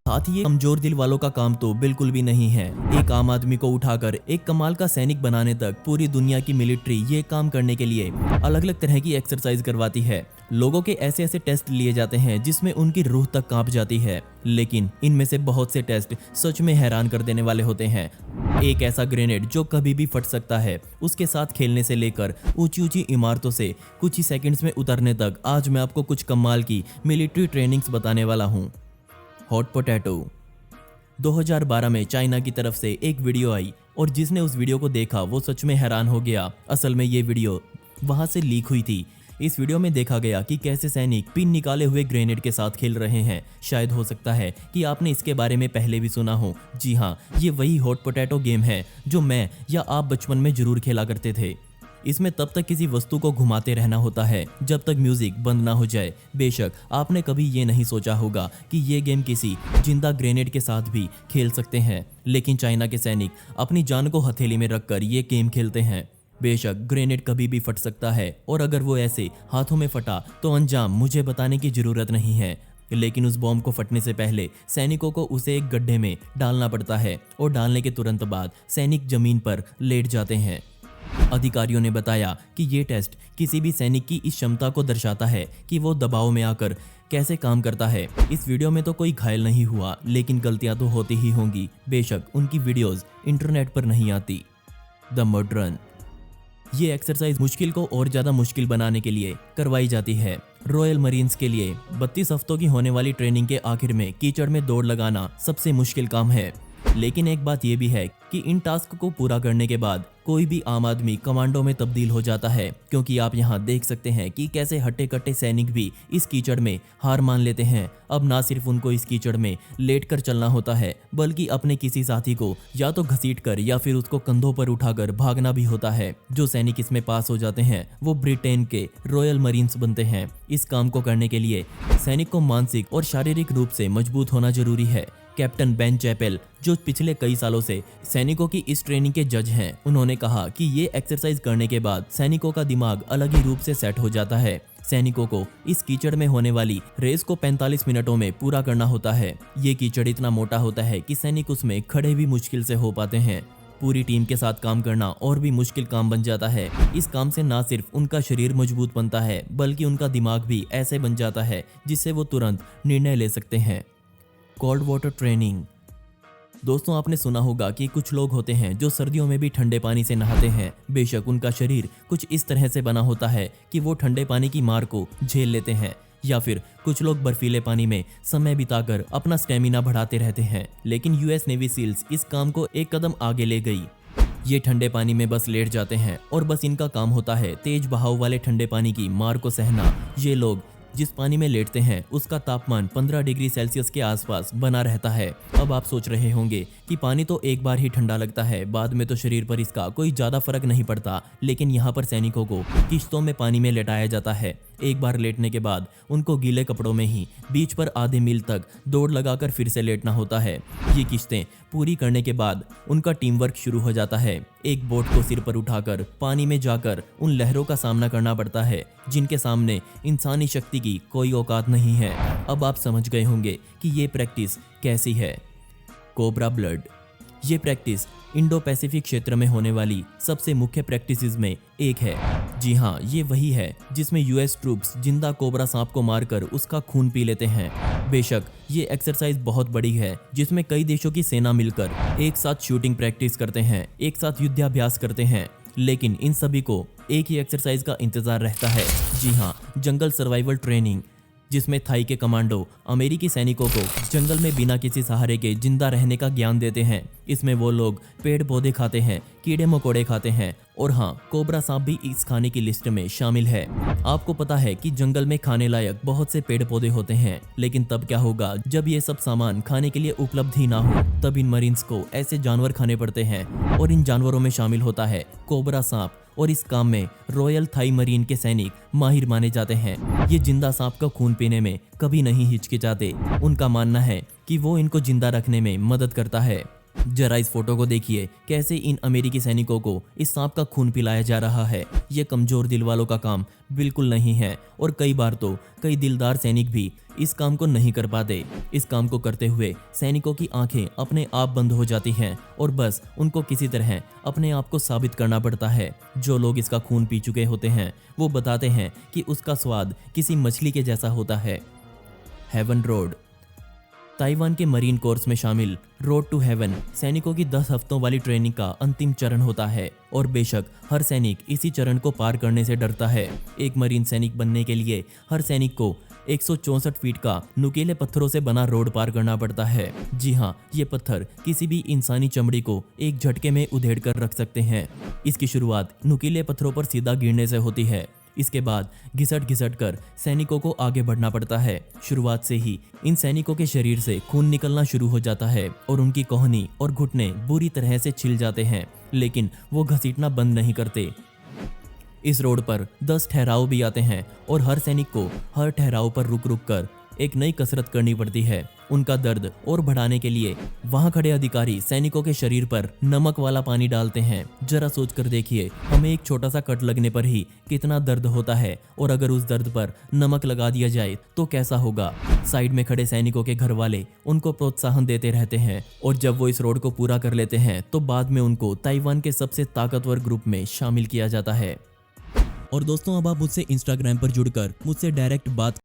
साथ ही ये कमजोर दिल वालों का काम तो बिल्कुल भी नहीं है। एक आम आदमी को उठाकर एक कमाल का सैनिक बनाने तक पूरी दुनिया की मिलिट्री ये काम करने के लिए अलग अलग तरह की एक्सरसाइज करवाती है। लोगों के ऐसे ऐसे टेस्ट लिए जाते हैं जिसमें उनकी रूह तक कांप जाती है, लेकिन इनमें से बहुत से टेस्ट सच में हैरान कर देने वाले होते हैं। एक ऐसा ग्रेनेड जो कभी भी फट सकता है, उसके साथ खेलने से लेकर ऊंची ऊंची इमारतों से कुछ ही सेकंड्स में उतरने तक, आज मैं आपको कुछ कमाल की मिलिट्री ट्रेनिंग्स बताने वाला हूँ। Hot potato. 2012 में चाइना की तरफ से एक वीडियो आई और जिसने उस वीडियो को देखा वो सच में हैरान हो गया। असल में ये वीडियो वहां से लीक हुई थी। इस वीडियो में देखा गया कि कैसे सैनिक पिन निकाले हुए ग्रेनेड के साथ खेल रहे हैं। शायद हो सकता है कि आपने इसके बारे में पहले भी सुना हो। जी हाँ, ये वही हॉट पोटैटो गेम है जो मैं या आप बचपन में जरूर खेला करते थे। इसमें तब तक किसी वस्तु को घुमाते रहना होता है जब तक म्यूजिक बंद ना हो जाए। बेशक आपने कभी ये नहीं सोचा होगा कि ये गेम किसी जिंदा ग्रेनेड के साथ भी खेल सकते हैं, लेकिन चाइना के सैनिक अपनी जान को हथेली में रखकर ये गेम खेलते हैं। बेशक ग्रेनेड कभी भी फट सकता है और अगर वो ऐसे हाथों में फटा तो अंजाम मुझे बताने की जरूरत नहीं है, लेकिन उस बॉम्ब को फटने से पहले सैनिकों को उसे एक गड्ढे में डालना पड़ता है और डालने के तुरंत बाद सैनिक जमीन पर लेट जाते हैं। अधिकारियों ने बताया कि ये टेस्ट किसी भी सैनिक की इस क्षमता को दर्शाता है कि वो दबाव में आकर कैसे काम करता है। इस वीडियो में तो कोई घायल नहीं हुआ, लेकिन गलतियां तो होती ही होंगी। बेशक उनकी वीडियोस इंटरनेट पर नहीं आती। The mud run. ये एक्सरसाइज मुश्किल को और ज्यादा मुश्किल बनाने के लिए करवाई जाती है। रॉयल मरीन्स के लिए 32 हफ्तों की होने वाली ट्रेनिंग के आखिर में कीचड़ में दौड़ लगाना सबसे मुश्किल काम है। लेकिन एक बात यह भी है कि इन टास्क को पूरा करने के बाद कोई भी आम आदमी कमांडो में तब्दील हो जाता है, क्योंकि आप यहाँ देख सकते हैं कि कैसे हट्टे कट्टे सैनिक भी इस कीचड़ में हार मान लेते हैं। अब ना सिर्फ उनको इस कीचड़ में लेटकर चलना होता है, बल्कि अपने किसी साथी को या तो घसीटकर या फिर उसको कंधों पर उठाकर भागना भी होता है। जो सैनिक इसमें पास हो जाते हैं वो ब्रिटेन के रॉयल मरीन्स बनते हैं। इस काम को करने के लिए सैनिक को मानसिक और शारीरिक रूप से मजबूत होना जरूरी है। कैप्टन बेन चैपेल, जो पिछले कई सालों से सैनिकों की इस ट्रेनिंग के जज हैं, उन्होंने कहा कि ये एक्सरसाइज करने के बाद सैनिकों का दिमाग अलग ही रूप से सेट हो जाता है। सैनिकों को इस कीचड़ में होने वाली रेस को 45 मिनटों में पूरा करना होता है। ये कीचड़ इतना मोटा होता है कि सैनिक उसमें खड़े भी मुश्किल से हो पाते हैं। पूरी टीम के साथ काम करना और भी मुश्किल काम बन जाता है। इस काम से ना सिर्फ उनका शरीर मजबूत बनता है, बल्कि उनका दिमाग भी ऐसे बन जाता है जिससे वो तुरंत निर्णय ले सकते हैं। Cold water training. दोस्तों, आपने सुना होगा कि कुछ लोग होते हैं जो सर्दियों में भी ठंडे पानी से नहाते हैं। बेशक उनका शरीर कुछ इस तरह से बना होता है कि वो ठंडे पानी की मार को झेल लेते हैं, या फिर कुछ लोग बर्फीले पानी में समय बिताकर अपना स्टेमिना बढ़ाते रहते हैं। लेकिन यूएस नेवी सील्स इस काम को एक कदम आगे ले गई। ये ठंडे पानी में बस लेट जाते हैं और बस इनका काम होता है तेज बहाव वाले ठंडे पानी की मार को सहना। ये लोग जिस पानी में लेटते हैं उसका तापमान 15 डिग्री सेल्सियस के आसपास बना रहता है। अब आप सोच रहे होंगे कि पानी तो एक बार ही ठंडा लगता है, बाद में तो शरीर पर इसका कोई ज्यादा फर्क नहीं पड़ता। लेकिन यहाँ पर सैनिकों को किश्तों में पानी में लेटाया जाता है। एक बार लेटने के बाद उनको गीले कपड़ों में ही बीच पर आधे मील तक दौड़ लगाकर फिर से लेटना होता है। ये किश्तें पूरी करने के बाद उनका टीम वर्क शुरू हो जाता है। एक बोट को सिर पर उठाकर पानी में जाकर उन लहरों का सामना करना पड़ता है जिनके सामने इंसानी शक्ति की कोई औकात नहीं है। अब आप समझ गए होंगे कि ये प्रैक्टिस कैसी है। Cobra blood. ये प्रैक्टिस इंडो पैसिफिक क्षेत्र में होने वाली सबसे मुख्य प्रैक्टिसेस में एक है। जी हाँ, ये वही है जिसमें यूएस ट्रूप्स जिंदा कोबरा सांप को मारकर उसका खून पी लेते हैं। बेशक ये एक्सरसाइज बहुत बड़ी है, जिसमें कई देशों की सेना मिलकर एक साथ शूटिंग प्रैक्टिस करते हैं, एक साथ युद्धाभ्यास करते हैं। लेकिन इन सभी को एक ही एक्सरसाइज का इंतजार रहता है। जी हाँ, जंगल सर्वाइवल ट्रेनिंग, जिसमें थाई के कमांडो अमेरिकी सैनिकों को जंगल में बिना किसी सहारे के जिंदा रहने का ज्ञान देते हैं। इसमें वो लोग पेड़ पौधे खाते हैं, कीड़े मकोड़े खाते हैं, और हाँ, कोबरा सांप भी इस खाने की लिस्ट में शामिल है। आपको पता है कि जंगल में खाने लायक बहुत से पेड़ पौधे होते हैं, लेकिन तब क्या होगा जब ये सब सामान खाने के लिए उपलब्ध ही ना हो? तब इन मरीन्स को ऐसे जानवर खाने पड़ते हैं, और इन जानवरों में शामिल होता है कोबरा सांप। और इस काम में रॉयल थाई मरीन के सैनिक माहिर माने जाते हैं। ये जिंदा सांप का खून पीने में कभी नहीं हिचकिचाते। उनका मानना है कि वो इनको जिंदा रखने में मदद करता है। जरा इस फोटो को देखिए, कैसे इन अमेरिकी सैनिकों को इस सांप का खून पिलाया जा रहा है। ये कमजोर दिल वालों का काम बिल्कुल नहीं है और कई बार तो कई दिलदार सैनिक भी इस काम को नहीं कर पाते। इस काम को करते हुए सैनिकों की आंखें अपने आप बंद हो जाती हैं और बस उनको किसी तरह अपने आप को साबित करना पड़ता है। जो लोग इसका खून पी चुके होते हैं वो बताते हैं कि उसका स्वाद किसी मछली के जैसा होता है। Heaven road. ताइवान के मरीन कोर्स में शामिल रोड टू हेवन सैनिकों की 10 हफ्तों वाली ट्रेनिंग का अंतिम चरण होता है और बेशक हर सैनिक इसी चरण को पार करने से डरता है। एक मरीन सैनिक बनने के लिए हर सैनिक को 164 फीट का नुकीले पत्थरों से बना रोड पार करना पड़ता है। जी हाँ, ये पत्थर किसी भी इंसानी चमड़ी को एक झटके में उधेड़ कर रख सकते हैं। इसकी शुरुआत नुकीले पत्थरों पर सीधा गिरने से होती है। इसके बाद घिसट घिसट कर सैनिकों को आगे बढ़ना पड़ता है। शुरुआत से ही इन सैनिकों के शरीर से खून निकलना शुरू हो जाता है और उनकी कोहनी और घुटने बुरी तरह से छिल जाते हैं, लेकिन वो घसीटना बंद नहीं करते। इस रोड पर 10 ठहराव भी आते हैं और हर सैनिक को हर ठहराव पर रुक रुक कर एक नई कसरत करनी पड़ती है। उनका दर्द और बढ़ाने के लिए वहां खड़े अधिकारी सैनिकों के शरीर पर नमक वाला पानी डालते हैं। जरा सोच कर देखिए, हमें एक छोटा सा कट लगने पर ही कितना दर्द होता है और अगर उस दर्द पर नमक लगा दिया जाए तो कैसा होगा। साइड में खड़े सैनिकों के घर वाले उनको प्रोत्साहन देते रहते हैं और जब वो इस रोड को पूरा कर लेते हैं तो बाद में उनको ताइवान के सबसे ताकतवर ग्रुप में शामिल किया जाता है। और दोस्तों, अब आप मुझसे इंस्टाग्राम पर जुड़कर मुझसे डायरेक्ट बात